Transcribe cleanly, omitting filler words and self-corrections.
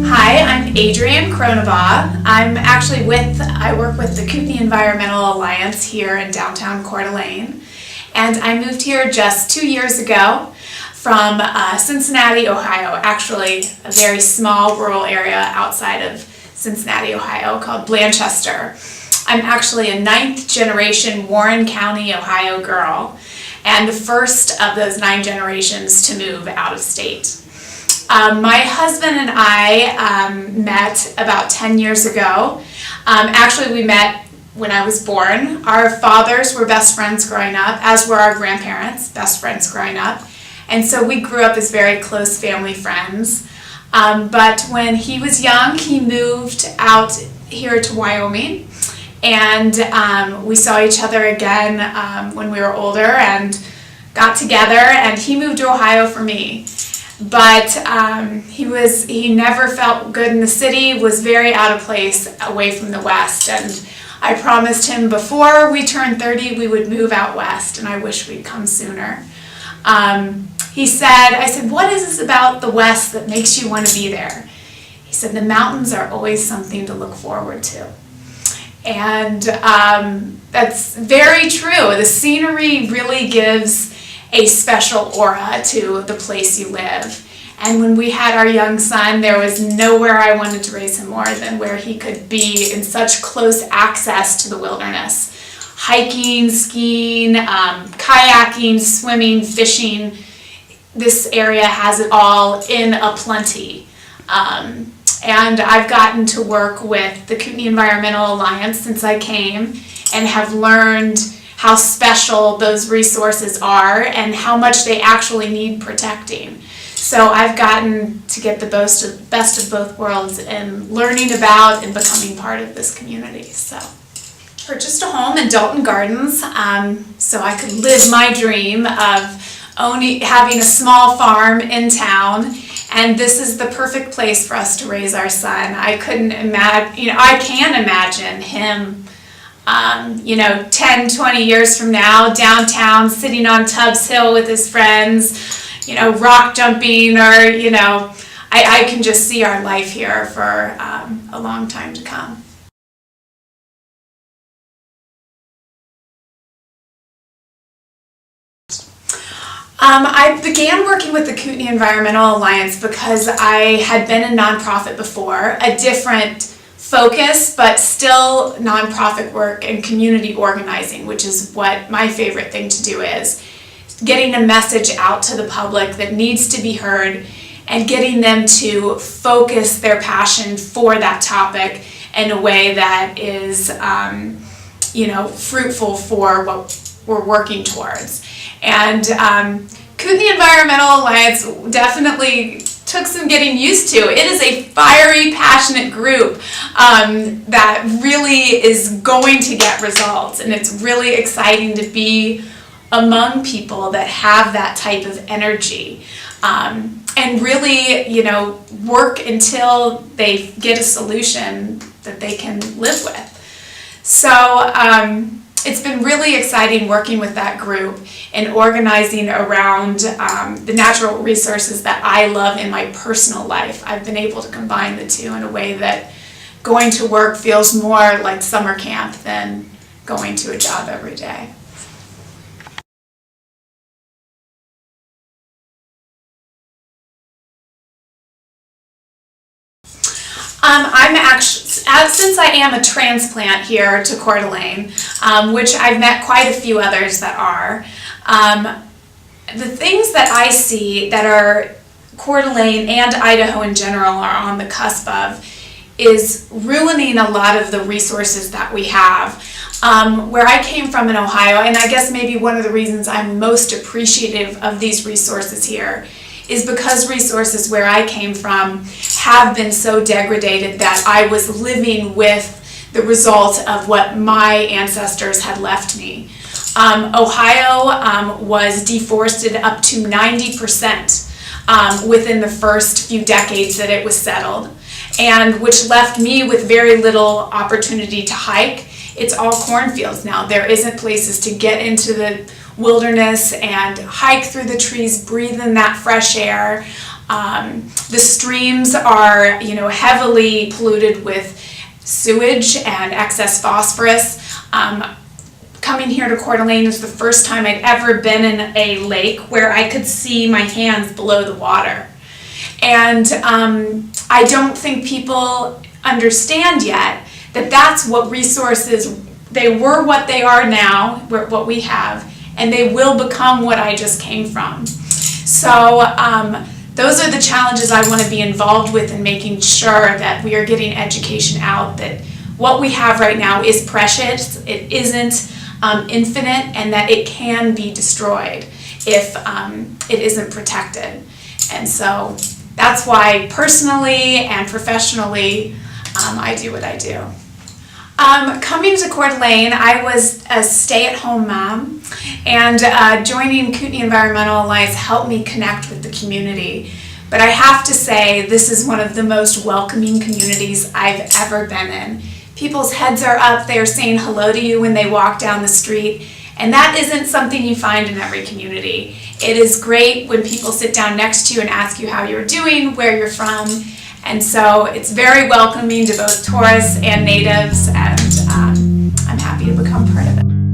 Hi, I'm Adrienne Cronebaugh. I work with the Kootenai Environmental Alliance here in downtown Coeur d'Alene, and I moved here just 2 years ago from Cincinnati, Ohio, actually a very small rural area outside of Cincinnati, Ohio called Blanchester. I'm actually a 9th generation Warren County, Ohio girl, and the first of those 9 generations to move out of state. My husband and I met about 10 years ago. Actually, we met when I was born. Our fathers were best friends growing up, as were our grandparents, best friends growing up. And so we grew up as very close family friends. But when he was young, he moved out here to Wyoming. And we saw each other again when we were older and got together, and he moved to Ohio for me. But he never felt good in the city, was very out of place away from the West, and I promised him before we turned 30 we would move out west, and I wish we'd come sooner. I said, what is this about the West that makes you want to be there? He said, the mountains are always something to look forward to. And that's very true. The scenery really gives a special aura to the place you live. And when we had our young son, there was nowhere I wanted to raise him more than where he could be in such close access to the wilderness. Hiking, skiing, kayaking, swimming, fishing. This area has it all in a plenty. And I've gotten to work with the Kootenai Environmental Alliance since I came and have learned how special those resources are and how much they actually need protecting. So I've gotten to get the best of both worlds in learning about and becoming part of this community. So purchased a home in Dalton Gardens so I could live my dream of having a small farm in town, and this is the perfect place for us to raise our son. I can't imagine him 10, 20 years from now, downtown, sitting on Tubbs Hill with his friends, rock jumping, or, I can just see our life here for a long time to come. I began working with the Kootenai Environmental Alliance because I had been in nonprofit before, a different focus, but still nonprofit work and community organizing, which is what my favorite thing to do is. Getting a message out to the public that needs to be heard and getting them to focus their passion for that topic in a way that is, fruitful for what we're working towards. And Kootenai Environmental Alliance definitely took some getting used to. It is a fiery, passionate group that really is going to get results, and it's really exciting to be among people that have that type of energy and really, work until they get a solution that they can live with. So it's been really exciting working with that group and organizing around the natural resources that I love in my personal life. I've been able to combine the two in a way that going to work feels more like summer camp than going to a job every day. Since I am a transplant here to Coeur d'Alene, which I've met quite a few others that are, the things that I see that are Coeur d'Alene and Idaho in general are on the cusp of is ruining a lot of the resources that we have. Where I came from in Ohio, and I guess maybe one of the reasons I'm most appreciative of these resources here is because resources where I came from have been so degraded that I was living with the result of what my ancestors had left me. Ohio was deforested up to 90% within the first few decades that it was settled, and which left me with very little opportunity to hike. It's all cornfields now. There isn't places to get into the wilderness and hike through the trees, breathe in that fresh air. The streams are, heavily polluted with sewage and excess phosphorus. Coming here to Coeur d'Alene is the first time I'd ever been in a lake where I could see my hands below the water. And I don't think people understand yet that that's what resources, they were what they are now, what we have, and they will become what I just came from. So those are the challenges I want to be involved with in making sure that we are getting education out, that what we have right now is precious, it isn't infinite, and that it can be destroyed if it isn't protected. And so that's why personally and professionally I do what I do. Coming to Coeur d'Alene, I was a stay-at-home mom, and joining Kootenai Environmental Alliance helped me connect with the community. But I have to say, this is one of the most welcoming communities I've ever been in. People's heads are up, they are saying hello to you when they walk down the street, and that isn't something you find in every community. It is great when people sit down next to you and ask you how you're doing, where you're from, and so it's very welcoming to both tourists and natives, and I'm happy to become part of it.